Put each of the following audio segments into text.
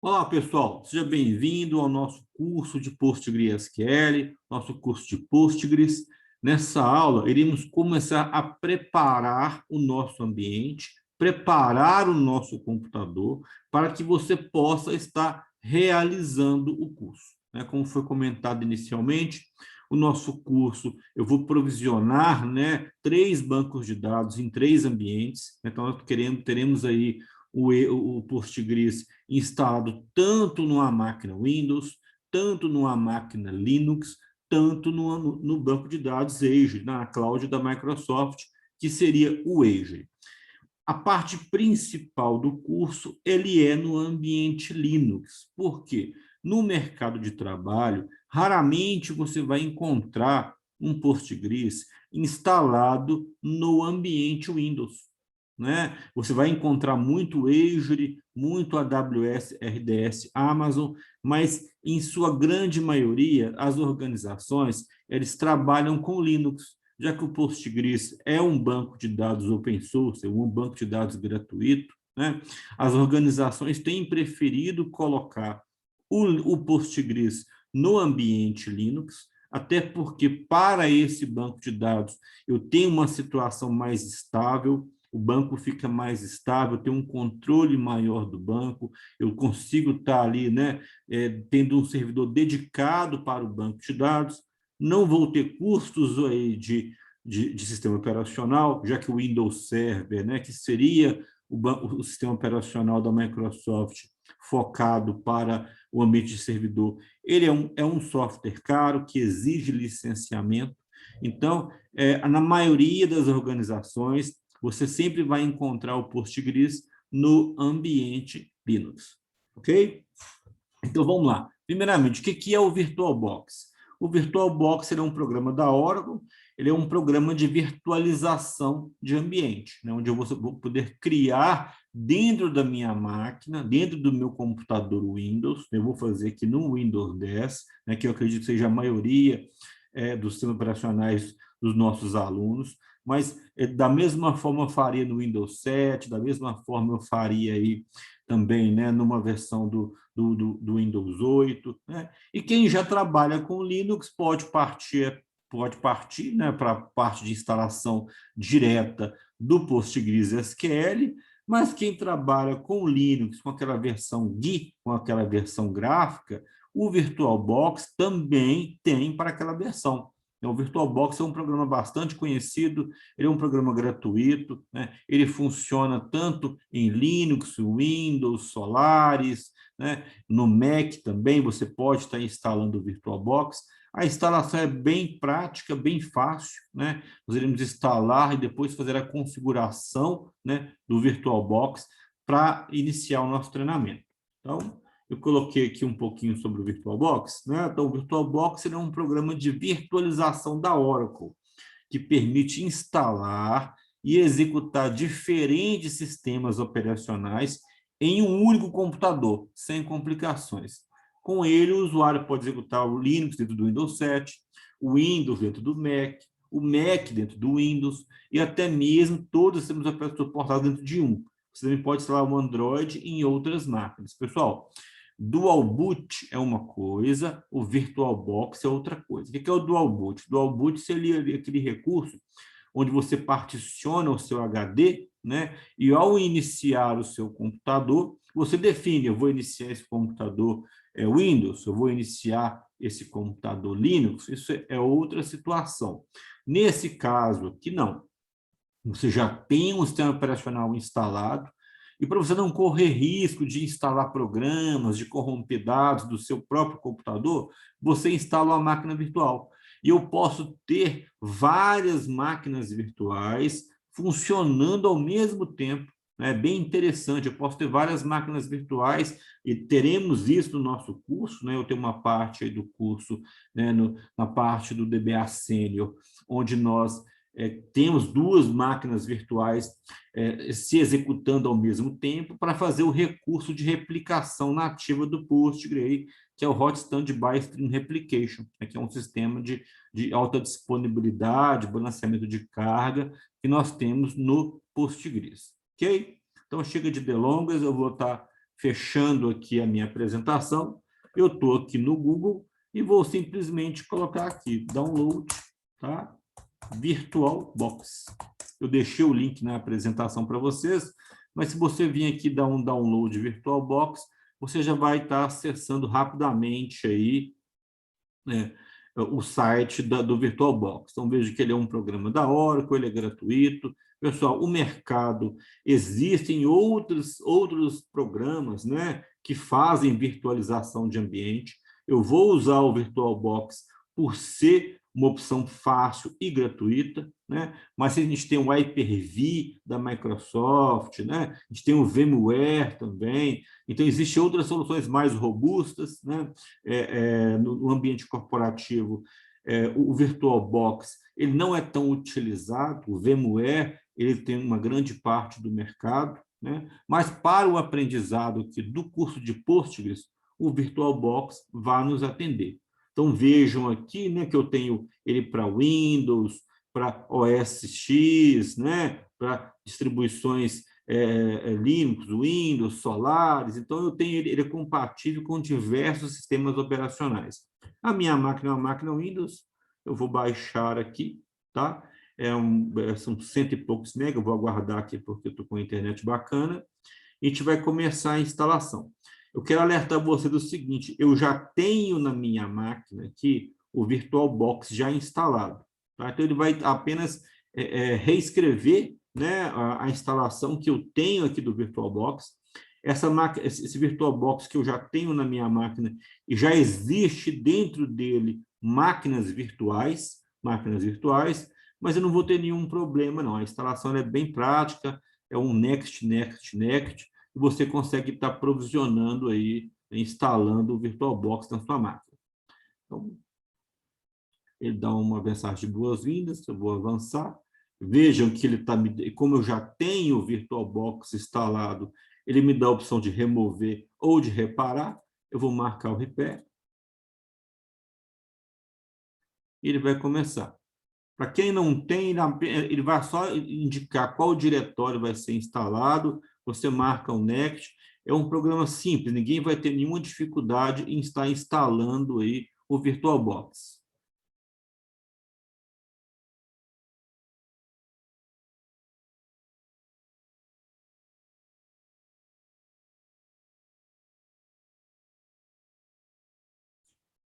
Olá, pessoal. Seja bem-vindo ao nosso curso de PostgreSQL, nosso curso de Postgres. Nessa aula, iremos começar a preparar o nosso ambiente, preparar o nosso computador para que você possa estar realizando o curso. Como foi comentado inicialmente, o nosso curso, eu vou provisionar 3 bancos de dados em 3 ambientes. Então, nós teremos aí o Postgres instalado tanto numa máquina Windows, tanto numa máquina Linux, tanto no banco de dados Azure, na cloud da Microsoft, que seria o Azure. A parte principal do curso ele é no ambiente Linux. Por quê? No mercado de trabalho, raramente você vai encontrar um Postgres instalado no ambiente Windows. Você vai encontrar muito Azure, muito AWS, RDS, Amazon, mas em sua grande maioria, as organizações eles trabalham com Linux, já que o Postgres é um banco de dados open source, um banco de dados gratuito. As organizações têm preferido colocar o Postgres no ambiente Linux, até porque para esse banco de dados eu tenho uma situação mais estável, o banco fica mais estável, tem um controle maior do banco, eu consigo estar ali, tendo um servidor dedicado para o banco de dados, não vou ter custos aí de sistema operacional, já que o Windows Server, que seria o sistema operacional da Microsoft focado para o ambiente de servidor, ele é um software caro que exige licenciamento. Então, na maioria das organizações, você sempre vai encontrar o Postgres no ambiente Linux, ok? Então, vamos lá. Primeiramente, o que é o VirtualBox? O VirtualBox é um programa da Oracle, ele é um programa de virtualização de ambiente, onde eu vou poder criar dentro da minha máquina, dentro do meu computador Windows, eu vou fazer aqui no Windows 10, que eu acredito que seja a maioria dos sistemas operacionais dos nossos alunos, mas da mesma forma eu faria no Windows 7, da mesma forma eu faria aí também numa versão do Windows 8. E quem já trabalha com Linux pode partir para a parte de instalação direta do PostgreSQL, mas quem trabalha com Linux, com aquela versão GUI, com aquela versão gráfica, o VirtualBox também tem para aquela versão. O VirtualBox é um programa bastante conhecido, ele é um programa gratuito, ele funciona tanto em Linux, Windows, Solaris, no Mac também você pode estar instalando o VirtualBox. A instalação é bem prática, bem fácil. Nós iremos instalar e depois fazer a configuração do VirtualBox para iniciar o nosso treinamento. Então, eu coloquei aqui um pouquinho sobre o VirtualBox. Então, o VirtualBox é um programa de virtualização da Oracle, que permite instalar e executar diferentes sistemas operacionais em um único computador, sem complicações. Com ele, o usuário pode executar o Linux dentro do Windows 7, o Windows dentro do Mac, o Mac dentro do Windows e até mesmo todos os sistemas operacionais suportados dentro de um. Você também pode instalar o Android em outras máquinas. Pessoal, Dual Boot é uma coisa, o VirtualBox é outra coisa. O que é o Dual Boot? Dual Boot seria aquele recurso onde você particiona o seu HD, e ao iniciar o seu computador, você define, eu vou iniciar esse computador Windows, eu vou iniciar esse computador Linux, isso é outra situação. Nesse caso aqui, não. Você já tem um sistema operacional instalado, e para você não correr risco de instalar programas, de corromper dados do seu próprio computador, você instala uma máquina virtual. E eu posso ter várias máquinas virtuais funcionando ao mesmo tempo. É bem interessante, eu posso ter várias máquinas virtuais e teremos isso no nosso curso. Eu tenho uma parte aí do curso, na parte do DBA Sênior, onde nós temos 2 máquinas virtuais se executando ao mesmo tempo para fazer o recurso de replicação nativa do Postgre, que é o Hot Standby Stream Replication, que é um sistema de alta disponibilidade, balanceamento de carga que nós temos no Postgres. Ok? Então, chega de delongas, eu vou estar fechando aqui a minha apresentação, eu estou aqui no Google e vou simplesmente colocar aqui, download, tá? VirtualBox. Eu deixei o link na apresentação para vocês, mas se você vir aqui dar um download VirtualBox, você já vai estar acessando rapidamente aí, né, o site do VirtualBox. Então, veja que ele é um programa da Oracle, ele é gratuito. Pessoal, o mercado, existem outros programas, né, que fazem virtualização de ambiente. Eu vou usar o VirtualBox por ser uma opção fácil e gratuita, né? Mas a gente tem o Hyper-V da Microsoft, né? A gente tem o VMware também. Então, existem outras soluções mais robustas, né? No ambiente corporativo, o VirtualBox ele não é tão utilizado, o VMware ele tem uma grande parte do mercado, né? Mas para o aprendizado aqui do curso de Postgres, o VirtualBox vai nos atender. Então, vejam aqui, né, que eu tenho ele para Windows, para OS X, né, para distribuições Linux, Windows, Solaris. Então, eu tenho ele é compatível com diversos sistemas operacionais. A minha máquina é uma máquina Windows, eu vou baixar aqui, tá? São 100 e poucos megas, eu vou aguardar aqui porque eu estou com a internet bacana. E a gente vai começar a instalação. Eu quero alertar você do seguinte, eu já tenho na minha máquina aqui o VirtualBox já instalado. Tá? Então, ele vai apenas reescrever, né, a instalação que eu tenho aqui do VirtualBox. Esse VirtualBox que eu já tenho na minha máquina, e já existe dentro dele máquinas virtuais, mas eu não vou ter nenhum problema, não. A instalação é bem prática, é um next, e você consegue estar provisionando aí, instalando o VirtualBox na sua máquina. Então, ele dá uma mensagem de boas-vindas, eu vou avançar. Vejam que ele está, como eu já tenho o VirtualBox instalado, ele me dá a opção de remover ou de reparar. Eu vou marcar o repair. E ele vai começar. Para quem não tem, ele vai só indicar qual diretório vai ser instalado, você marca o Next. É um programa simples, ninguém vai ter nenhuma dificuldade em estar instalando aí o VirtualBox.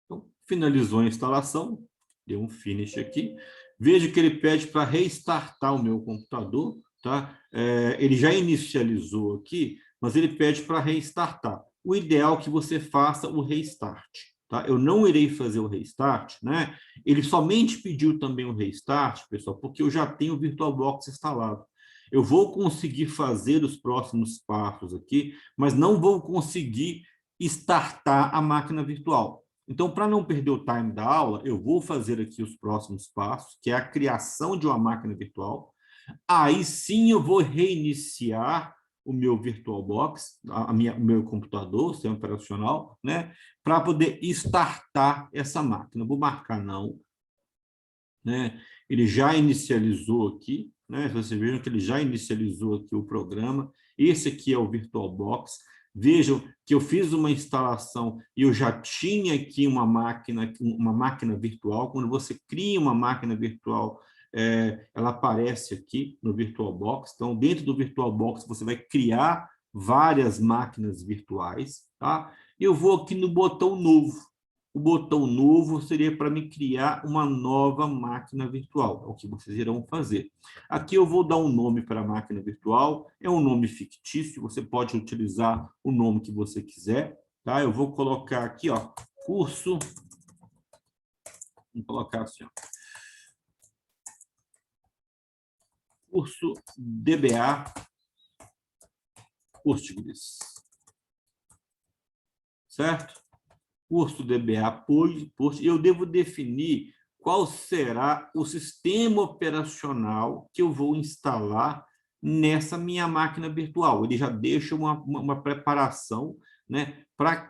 Então, finalizou a instalação, deu um finish aqui. Veja que ele pede para restartar o meu computador, tá? Ele já inicializou aqui, mas ele pede para restartar. O ideal é que você faça o restart, tá? Eu não irei fazer o restart, né? Ele somente pediu também o restart, pessoal, porque eu já tenho o VirtualBox instalado. Eu vou conseguir fazer os próximos passos aqui, mas não vou conseguir startar a máquina virtual. Então, para não perder o time da aula, eu vou fazer aqui os próximos passos, que é a criação de uma máquina virtual. Aí sim eu vou reiniciar o meu VirtualBox, o meu computador, o sistema operacional, né, para poder startar essa máquina. Eu vou marcar não, né? Ele já inicializou aqui, né? Vocês vejam que ele já inicializou aqui o programa. Esse aqui é o VirtualBox. Vejam que eu fiz uma instalação e eu já tinha aqui uma máquina virtual. Quando você cria uma máquina virtual, ela aparece aqui no VirtualBox. Então, dentro do VirtualBox, você vai criar várias máquinas virtuais, tá? Eu vou aqui no botão novo. O botão novo seria para me criar uma nova máquina virtual, é o que vocês irão fazer. Aqui eu vou dar um nome para a máquina virtual, é um nome fictício, você pode utilizar o nome que você quiser, tá? Eu vou colocar aqui, ó, curso, vou colocar assim, ó, curso DBA Postgres, certo? Curso DBA Postgres, eu devo definir qual será o sistema operacional que eu vou instalar nessa minha máquina virtual. Ele já deixa uma preparação, né, para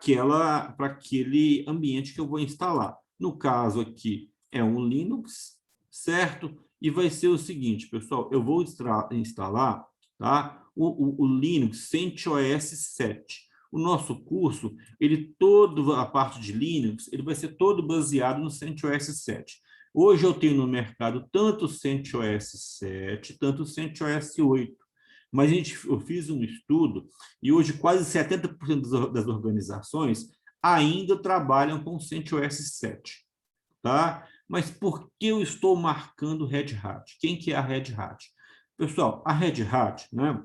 aquele ambiente que eu vou instalar. No caso aqui, é um Linux, certo? E vai ser o seguinte, pessoal, eu vou instalar, tá, o Linux CentOS 7. O nosso curso, ele todo, a parte de Linux, ele vai ser todo baseado no CentOS 7. Hoje eu tenho no mercado tanto o CentOS 7, tanto o CentOS 8. Mas eu fiz um estudo e hoje quase 70% das organizações ainda trabalham com o CentOS 7. Tá? Mas por que eu estou marcando Red Hat? Quem que é a Red Hat? Pessoal, a Red Hat, né,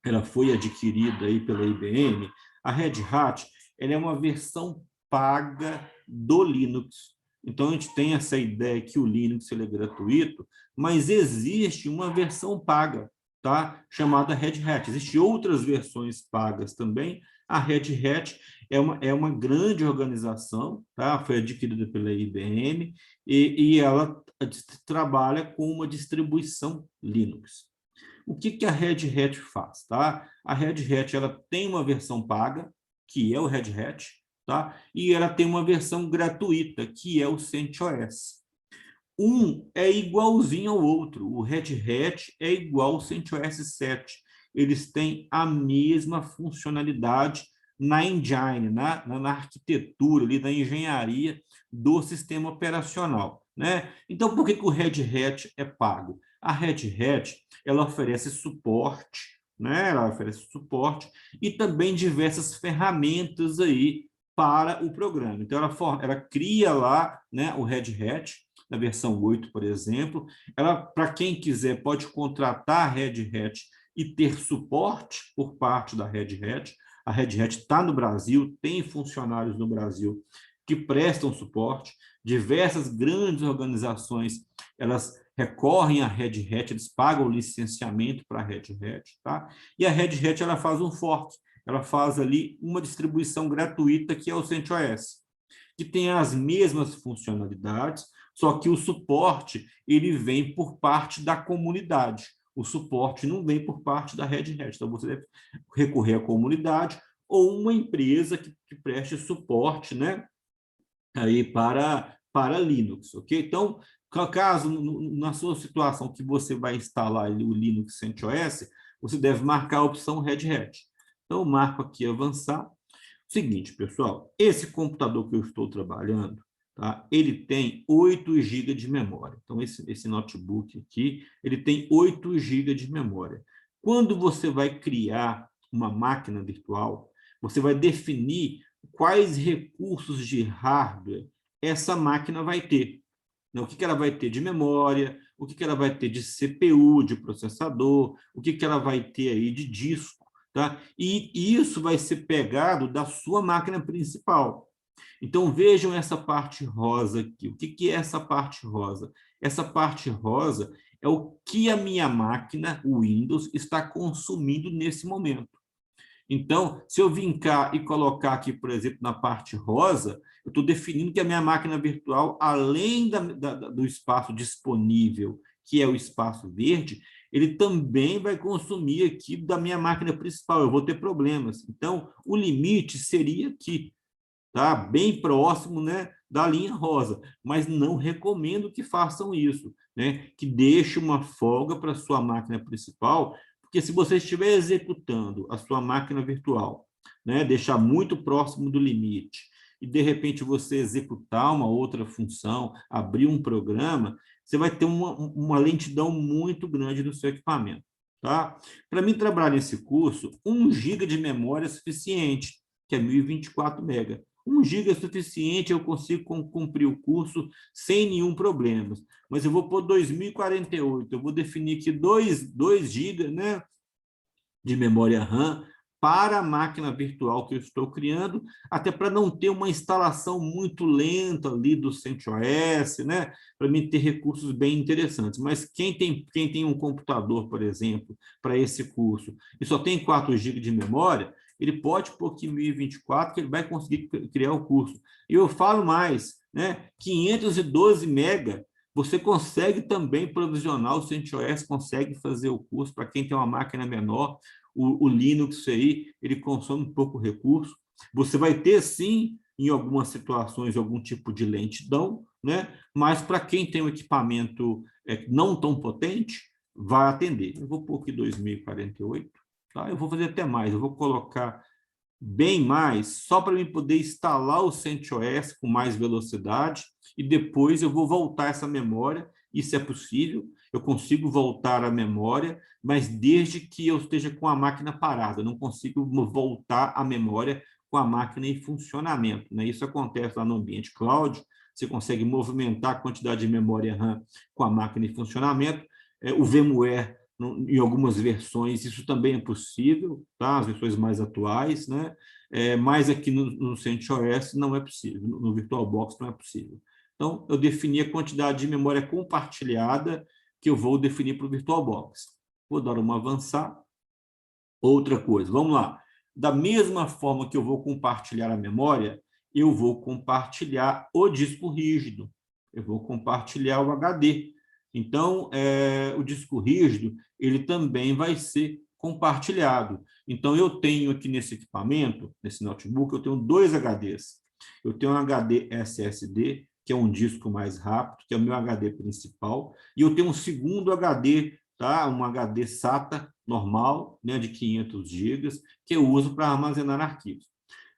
ela foi adquirida aí pela IBM. A Red Hat, ela é uma versão paga do Linux. Então, a gente tem essa ideia que o Linux ele é gratuito, mas existe uma versão paga, tá? Chamada Red Hat. Existem outras versões pagas também. A Red Hat é uma grande organização, tá? Foi adquirida pela IBM e ela trabalha com uma distribuição Linux. O que a Red Hat faz? Tá? A Red Hat ela tem uma versão paga, que é o Red Hat, tá? E ela tem uma versão gratuita, que é o CentOS. Um é igualzinho ao outro. O Red Hat é igual ao CentOS 7. Eles têm a mesma funcionalidade na engine, na arquitetura, ali, na engenharia do sistema operacional. Né? Então, por que o Red Hat é pago? A Red Hat ela oferece suporte, né? Ela oferece suporte e também diversas ferramentas aí para o programa. Então, ela cria lá, né, o Red Hat, na versão 8, por exemplo. Ela, para quem quiser, pode contratar a Red Hat e ter suporte por parte da Red Hat. A Red Hat está no Brasil, tem funcionários no Brasil que prestam suporte. Diversas grandes organizações, elas recorrem à Red Hat, eles pagam o licenciamento para a Red Hat, tá? E a Red Hat ela faz um fork, ela faz ali uma distribuição gratuita que é o CentOS, que tem as mesmas funcionalidades, só que o suporte ele vem por parte da comunidade. O suporte não vem por parte da Red Hat. Então, você deve recorrer à comunidade ou uma empresa que preste suporte, né, aí para Linux, ok? Então, caso na sua situação que você vai instalar o Linux CentOS, você deve marcar a opção Red Hat. Então, eu marco aqui avançar. Seguinte, pessoal, esse computador que eu estou trabalhando, tá? Ele tem 8 GB de memória. Então, esse notebook aqui, ele tem 8 GB de memória. Quando você vai criar uma máquina virtual, você vai definir quais recursos de hardware essa máquina vai ter. O que ela vai ter de memória, o que ela vai ter de CPU, de processador, o que ela vai ter aí de disco. Tá? E isso vai ser pegado da sua máquina principal. Então, vejam essa parte rosa aqui. O que é essa parte rosa? Essa parte rosa é o que a minha máquina, o Windows, está consumindo nesse momento. Então, se eu vim cá e colocar aqui, por exemplo, na parte rosa, eu estou definindo que a minha máquina virtual, além do espaço disponível, que é o espaço verde, ele também vai consumir aqui da minha máquina principal. Eu vou ter problemas. Então, o limite seria aqui, tá? Bem próximo, né, da linha rosa. Mas não recomendo que façam isso, né? Que deixe uma folga para a sua máquina principal, porque se você estiver executando a sua máquina virtual, né, deixar muito próximo do limite, e de repente você executar uma outra função, abrir um programa, você vai ter uma lentidão muito grande no seu equipamento. Tá? Para mim trabalhar nesse curso, 1 GB de memória é suficiente, que é 1024 MB. 1 GB é suficiente, eu consigo cumprir o curso sem nenhum problema. Mas eu vou pôr 2048, eu vou definir aqui 2 GB, né, de memória RAM para a máquina virtual que eu estou criando, até para não ter uma instalação muito lenta ali do CentOS, né? Para mim ter recursos bem interessantes. Mas quem tem um computador, por exemplo, para esse curso, e só tem 4 GB de memória, ele pode pôr aqui 1024, que ele vai conseguir criar o curso. E eu falo mais, né? 512 MB, você consegue também provisionar o CentOS, consegue fazer o curso para quem tem uma máquina menor. O Linux aí, ele consome pouco recurso. Você vai ter, sim, em algumas situações, algum tipo de lentidão, né? Mas para quem tem um equipamento não tão potente, vai atender. Eu vou pôr aqui 2048, tá? Eu vou fazer até mais, eu vou colocar bem mais, só para eu poder instalar o CentOS com mais velocidade e depois eu vou voltar essa memória. Isso é possível, eu consigo voltar a memória, mas desde que eu esteja com a máquina parada, eu não consigo voltar a memória com a máquina em funcionamento, né? Isso acontece lá no ambiente cloud, você consegue movimentar a quantidade de memória RAM com a máquina em funcionamento. O VMware, em algumas versões, isso também é possível, tá? As versões mais atuais, né? Mas aqui no CentOS não é possível, no VirtualBox não é possível. Então, eu defini a quantidade de memória compartilhada que eu vou definir para o VirtualBox. Vou dar uma avançar. Outra coisa, vamos lá. Da mesma forma que eu vou compartilhar a memória, eu vou compartilhar o disco rígido, eu vou compartilhar o HD. Então, o disco rígido, ele também vai ser compartilhado. Então, eu tenho aqui nesse equipamento, nesse notebook, eu tenho 2 HDs. Eu tenho um HD SSD, que é um disco mais rápido, que é o meu HD principal, e eu tenho um segundo HD, tá? Um HD SATA normal, né, de 500 GB, que eu uso para armazenar arquivos.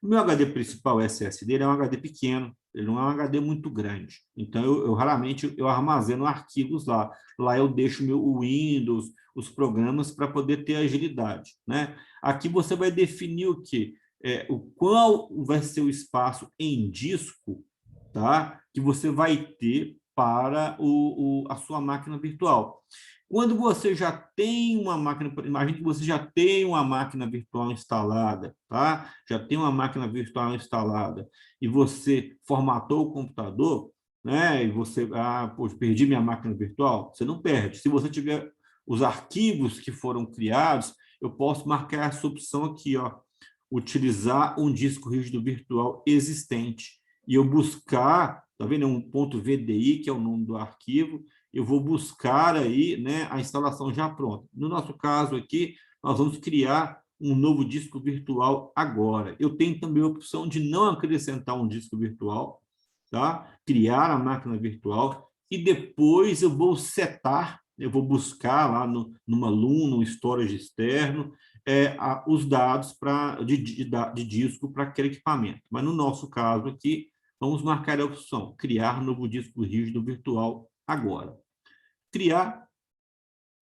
O meu HD principal SSD é um HD pequeno, ele não é um HD muito grande. Então, eu raramente armazeno arquivos lá. Lá eu deixo o Windows, os programas para poder ter agilidade, né? Aqui você vai definir o quê? Qual vai ser o espaço em disco, tá? Que você vai ter para a sua máquina virtual. Quando você já tem uma máquina, imagine que você já tem uma máquina virtual instalada, tá? Já tem uma máquina virtual instalada e você formatou o computador, né? E você, poxa, perdi minha máquina virtual. Você não perde. Se você tiver os arquivos que foram criados, eu posso marcar essa opção aqui, ó, utilizar um disco rígido virtual existente e eu buscar, tá vendo? Um ponto VDI, que é o nome do arquivo, eu vou buscar aí, né, a instalação já pronta. No nosso caso aqui, nós vamos criar um novo disco virtual agora. Eu tenho também a opção de não acrescentar um disco virtual, tá? Criar a máquina virtual e depois eu vou setar, eu vou buscar lá numa LUN, no storage externo, os dados de disco para aquele equipamento. Mas no nosso caso aqui, vamos marcar a opção, criar novo disco rígido virtual agora. Criar,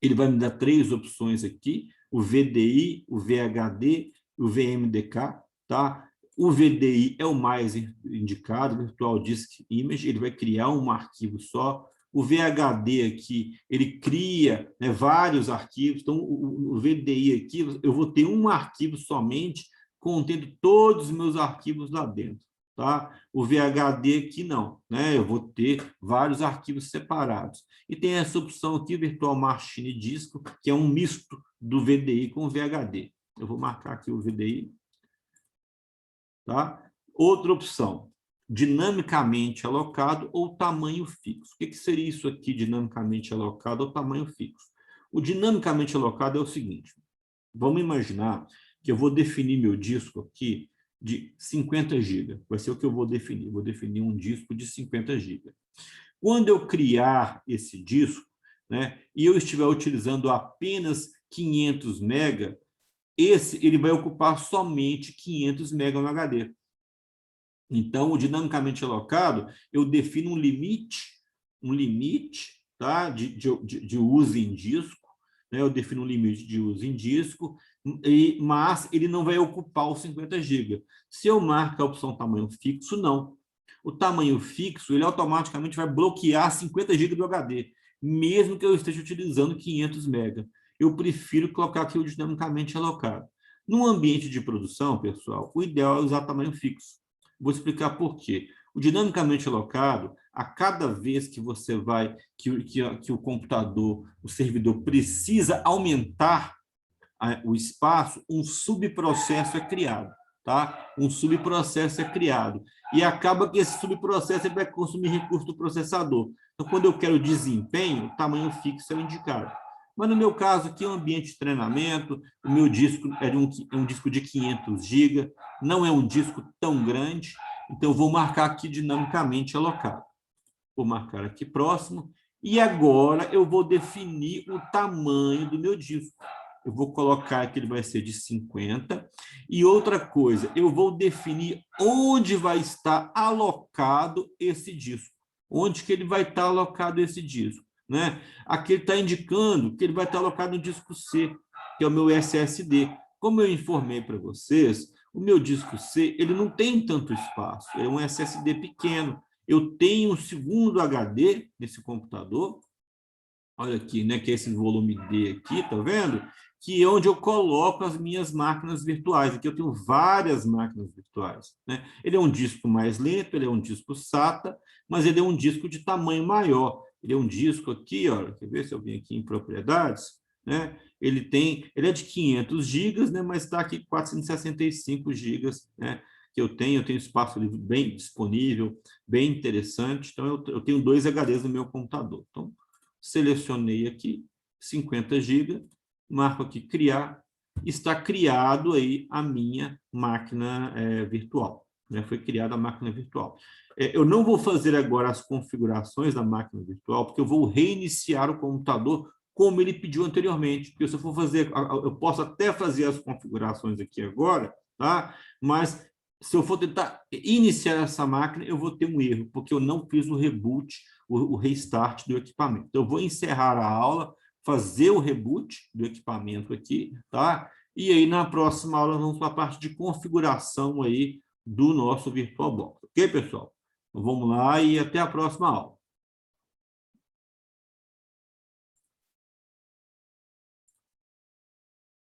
ele vai me dar 3 opções aqui, o VDI, o VHD e o VMDK, tá? O VDI é o mais indicado, Virtual Disk Image, ele vai criar um arquivo só. O VHD aqui, ele cria, né, vários arquivos. Então, o VDI aqui, eu vou ter um arquivo somente contendo todos os meus arquivos lá dentro. Tá? O VHD aqui não, né? Eu vou ter vários arquivos separados. E tem essa opção aqui, Virtual Machine Disco, que é um misto do VDI com o VHD. Eu vou marcar aqui o VDI. Tá? Outra opção, dinamicamente alocado ou tamanho fixo. O que seria isso aqui, dinamicamente alocado ou tamanho fixo? O dinamicamente alocado é o seguinte, vamos imaginar que eu vou definir meu disco aqui de 50 GB. Vai ser o que eu vou definir. Vou definir um disco de 50 GB. Quando eu criar esse disco, né, e eu estiver utilizando apenas 500 MB, ele vai ocupar somente 500 MB no HD. Então, o dinamicamente alocado, eu defino um limite, tá, de uso em disco, né? Eu defino um limite de uso em disco, mas ele não vai ocupar os 50 GB. Se eu marco a opção tamanho fixo, não. O tamanho fixo, ele automaticamente vai bloquear 50 GB do HD, mesmo que eu esteja utilizando 500 MB. Eu prefiro colocar aqui o dinamicamente alocado. No ambiente de produção, pessoal, o ideal é usar tamanho fixo. Vou explicar por quê. O dinamicamente alocado, a cada vez que você vai, que o computador, o servidor precisa aumentar o espaço, um subprocesso é criado, tá? Um subprocesso é criado. E acaba que esse subprocesso vai consumir recurso do processador. Então, quando eu quero desempenho, o tamanho fixo é o indicado. Mas no meu caso aqui, é um ambiente de treinamento, o meu disco é um disco de 500 GB, não é um disco tão grande, então eu vou marcar aqui dinamicamente alocado. Vou marcar aqui próximo, e agora eu vou definir o tamanho do meu disco. eu vou colocar que ele vai ser de 50. E outra coisa, eu vou definir onde vai estar alocado esse disco. Onde que ele vai estar alocado esse disco, né? Aqui ele está indicando que ele vai estar alocado no disco C, que é o meu SSD. Como eu informei para vocês, o meu disco C ele não tem tanto espaço, é um SSD pequeno. Eu tenho um segundo HD nesse computador, olha aqui, né, que é esse volume D aqui, tá vendo? Que é onde eu coloco as minhas máquinas virtuais. Aqui eu tenho várias máquinas virtuais, né? Ele é um disco mais lento, ele é um disco SATA, mas ele é um disco de tamanho maior. Ele é um disco aqui, olha, quer ver se eu vim aqui em propriedades, né? Ele é de 500 gigas, né, mas está aqui 465 gigas, né? Que eu tenho espaço livre bem disponível, bem interessante. Então, eu tenho 2 HDs no meu computador. Então, selecionei aqui 50 GB, marco aqui criar, está criado aí a minha máquina virtual, né? Foi criada a máquina virtual. Eu não vou fazer agora as configurações da máquina virtual, porque eu vou reiniciar o computador como ele pediu anteriormente, porque se eu for fazer, eu posso até fazer as configurações aqui agora, tá? Mas se eu for tentar iniciar essa máquina, eu vou ter um erro, porque eu não fiz o reboot, o restart do equipamento. Então, eu vou encerrar a aula, fazer o reboot do equipamento aqui, tá? E aí, na próxima aula, vamos para a parte de configuração aí do nosso VirtualBox. Ok, pessoal? Então, vamos lá e até a próxima aula.